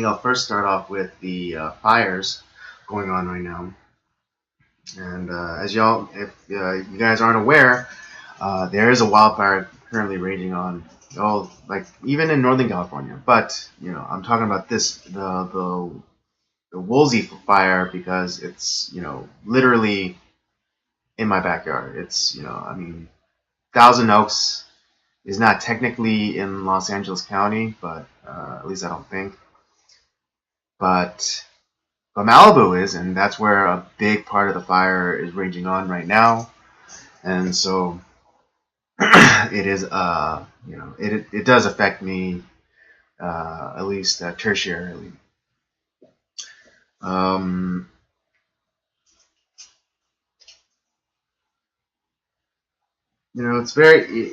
think I'll first start off with the fires going on right now. And as y'all, if you guys aren't aware, there is a wildfire currently raging on, like even in Northern California. But I'm talking about the Woolsey fire because it's literally in my backyard. It's I mean, Thousand Oaks is not technically in Los Angeles County, but at least I don't think. But Malibu is, and that's where a big part of the fire is raging on right now. And so it is, it does affect me, at least tertiarily. Um, it's very,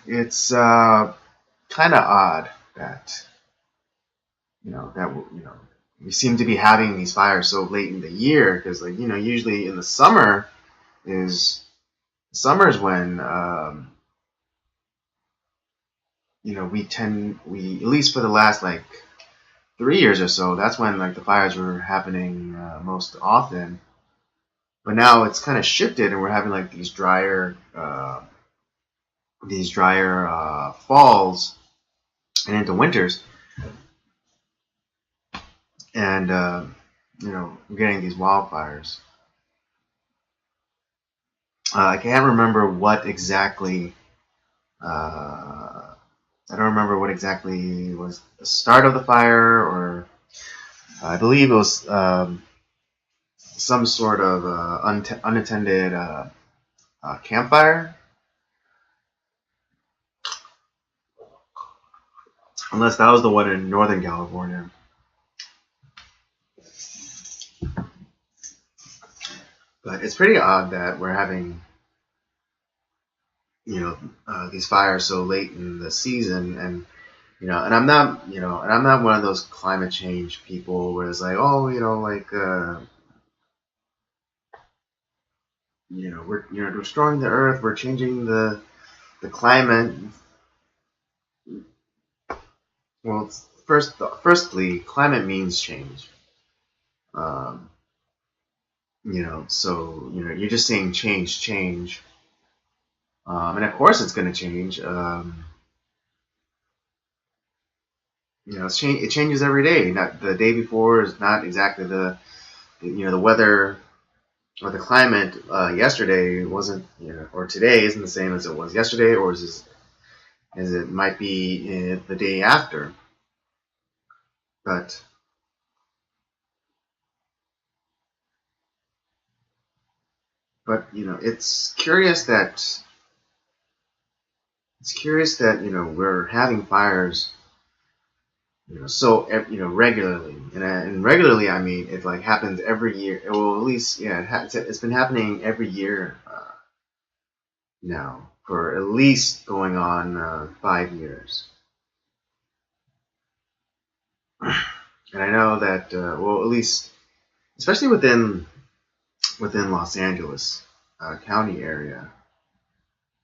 it's kind of odd that we seem to be having these fires so late in the year because usually in the summer is when we at least for the last like 3 years or so, that's when like the fires were happening most often. But now it's kind of shifted, and we're having like these drier falls and into winters, and we're getting these wildfires. I can't remember what exactly. I don't remember what exactly was the start of the fire, or I believe it was some sort of unattended campfire. Unless that was the one in Northern California. But it's pretty odd that we're having, these fires so late in the season, and and I'm not one of those climate change people where it's like, oh, we're destroying the earth, we're changing the climate. Well, firstly, climate means change. Um, so you're just saying change, and of course it's going to change. It changes every day. Not the day before is not exactly the weather or the climate yesterday wasn't, or today isn't the same as it was yesterday, or as it might be the day after. But it's curious that we're having fires, so regularly, and regularly I mean it like happens every year. Well, at least it's been happening every year now for at least going on 5 years. And I know that well, at least especially within Los Angeles County area,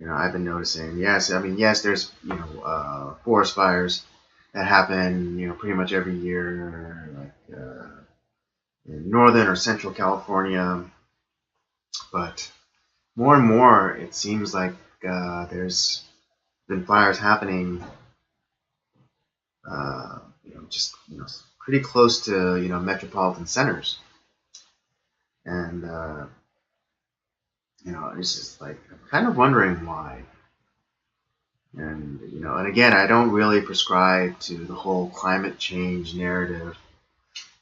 I've been noticing. Yes, I mean yes, there's forest fires that happen pretty much every year, like in Northern or Central California, but more and more it seems like there's been fires happening just pretty close to metropolitan centers, and it's just like I'm kind of wondering why. And again, I don't really prescribe to the whole climate change narrative,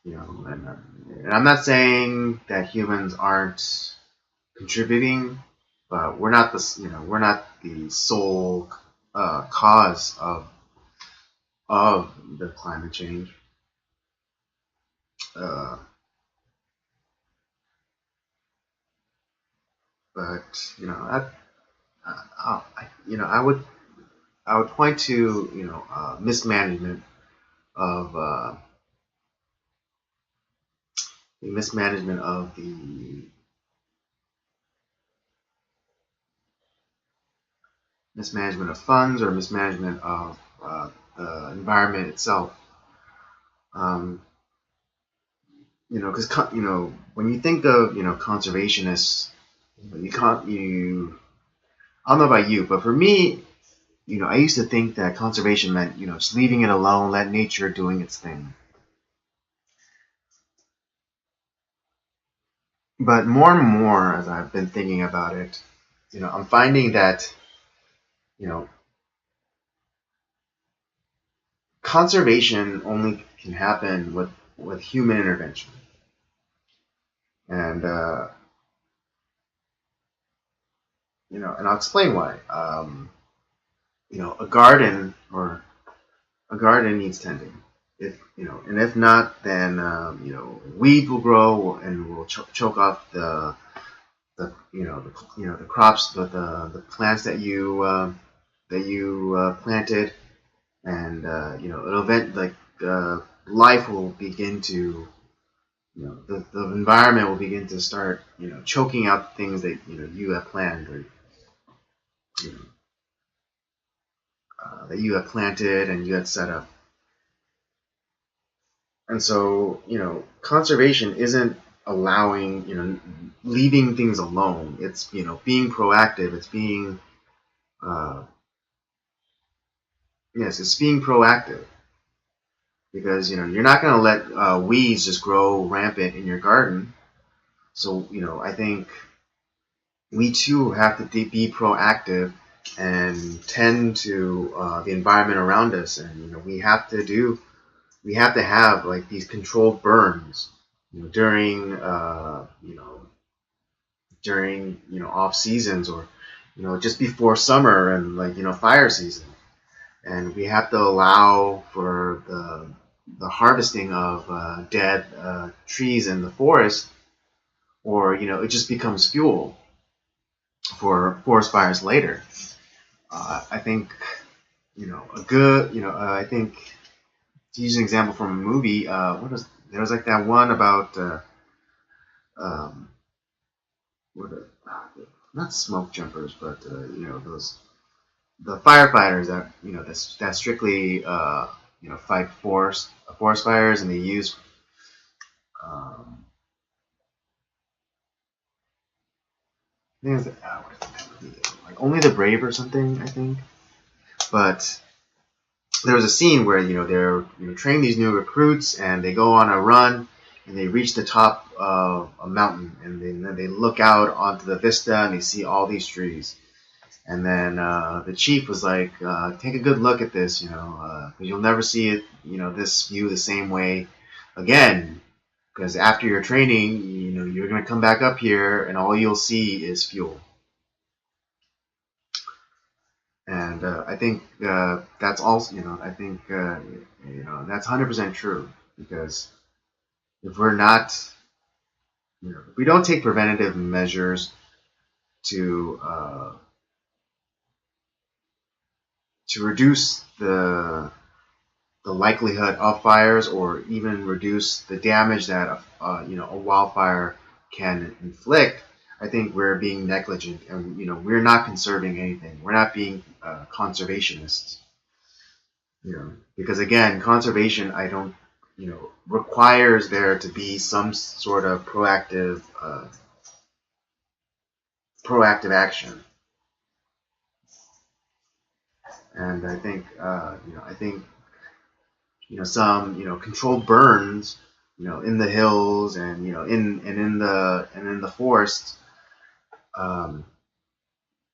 and I'm not saying that humans aren't contributing, but we're not the sole cause of the climate change. Uh, but I would point to mismanagement of the mismanagement of mismanagement of funds or mismanagement of the environment itself. Um, because when you think of conservationists, you can't you I don't know about you, but for me, I used to think that conservation meant just leaving it alone, let nature doing its thing. But more and more, as I've been thinking about it, I'm finding that you know conservation only can happen with human intervention, and and I'll explain why. A garden needs tending. And if not, then weed will grow and will choke off the crops, the plants that you planted, and it'll life will begin to the environment will begin to start choking out things that you have planned or you know, that you have planted and you had set up. And so, conservation isn't allowing, leaving things alone. It's, being proactive. It's being, yes, it's being proactive. Because, you're not going to let weeds just grow rampant in your garden. So, I think we too have to be proactive and tend to the environment around us. And, we have to have like these controlled burns during off seasons or just before summer and fire season, and we have to allow for the harvesting of dead trees in the forest, or it just becomes fuel for forest fires later. I think a good I think, to use an example from a movie, there was like that one about um, not smoke jumpers, but those the firefighters that that strictly fight forest fires, and they use um, I think it was, like Only the Brave or something, I think. But there was a scene where they're training these new recruits, and they go on a run, and they reach the top of a mountain, and then they look out onto the vista, and they see all these trees. And then the chief was like, take a good look at this, because you'll never see it, this view the same way again. Because after your training, you're going to come back up here, and all you'll see is fuel. And I think that's also, I think, that's 100% true. Because if we're not, if we don't take preventative measures to reduce the likelihood of fires, or even reduce the damage that a wildfire can inflict, I think we're being negligent, and we're not conserving anything. We're not being conservationists. Because again, conservation, I don't requires there to be some sort of proactive action. And I think some controlled burns in the hills, and in the forests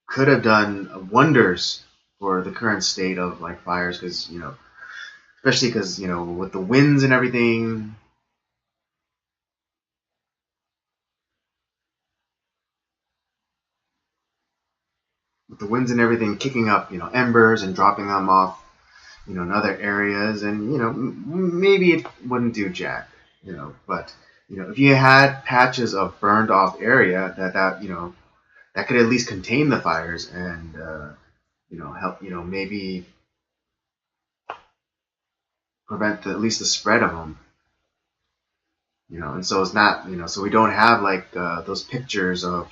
could have done wonders for the current state of like fires, because especially because with the winds and everything, kicking up embers and dropping them off in other areas, and maybe it wouldn't do jack, but if you had patches of burned off area that could at least contain the fires, and help maybe prevent at least the spread of them, and so it's not so we don't have like those pictures of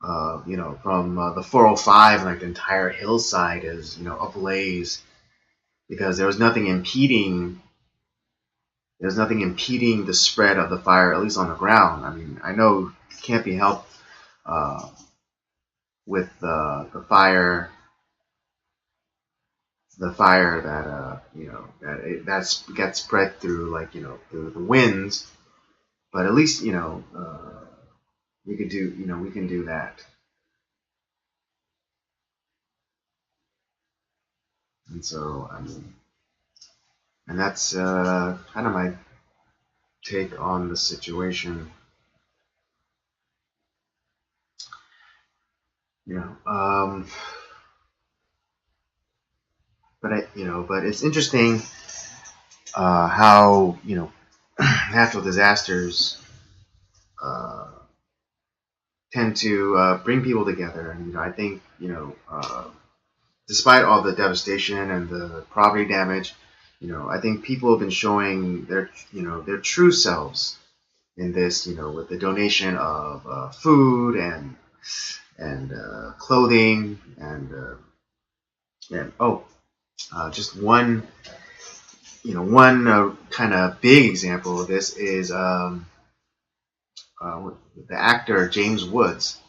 from the 405, like the entire hillside is, ablaze because there was nothing impeding. There's nothing impeding the spread of the fire, at least on the ground. I mean, I know it can't be helped uh, with the fire, that that gets spread through, like, through the winds. But at least, we can do that. And so, I mean, and that's kind of my take on the situation. You know, but it's interesting how natural disasters uh, tend to bring people together, and I think despite all the devastation and the property damage, I think people have been showing their true selves in this, with the donation of food and clothing and just one kind of big example of this is the actor James Woods.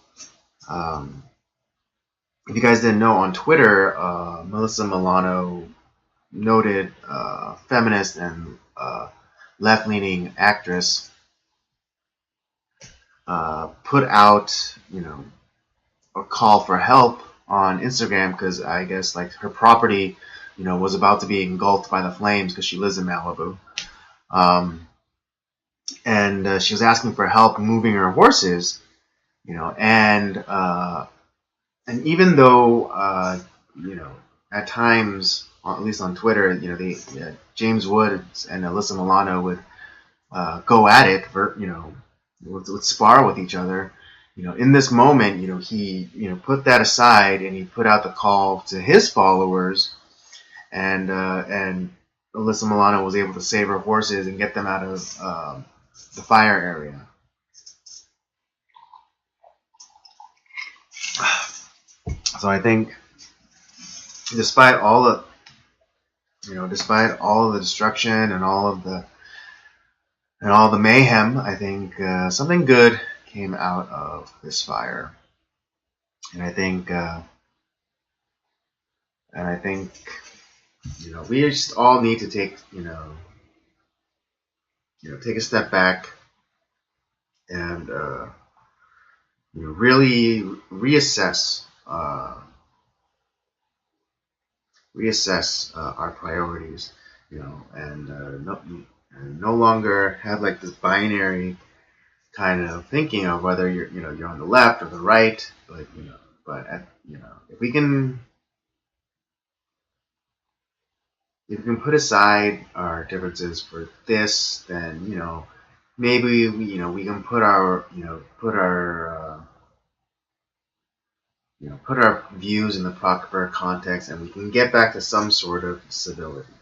If you guys didn't know, on Twitter, Melissa Milano, noted feminist and left-leaning actress, put out a call for help on Instagram because I guess, like, her property was about to be engulfed by the flames because she lives in Malibu. And she was asking for help moving her horses, and even though at times, at least on Twitter, James Woods and Alyssa Milano would go at it, would spar with each other. In this moment, he put that aside and he put out the call to his followers, and Alyssa Milano was able to save her horses and get them out of the fire area. So I think, despite all of the destruction and all the mayhem, I think something good came out of this fire, and I think we just all need to take take a step back and really reassess our priorities, and no longer have, like, this binary kind of thinking of whether you're on the left or the right, but if we can put aside our differences for this, then maybe we can put our views in the proper context, and we can get back to some sort of civility.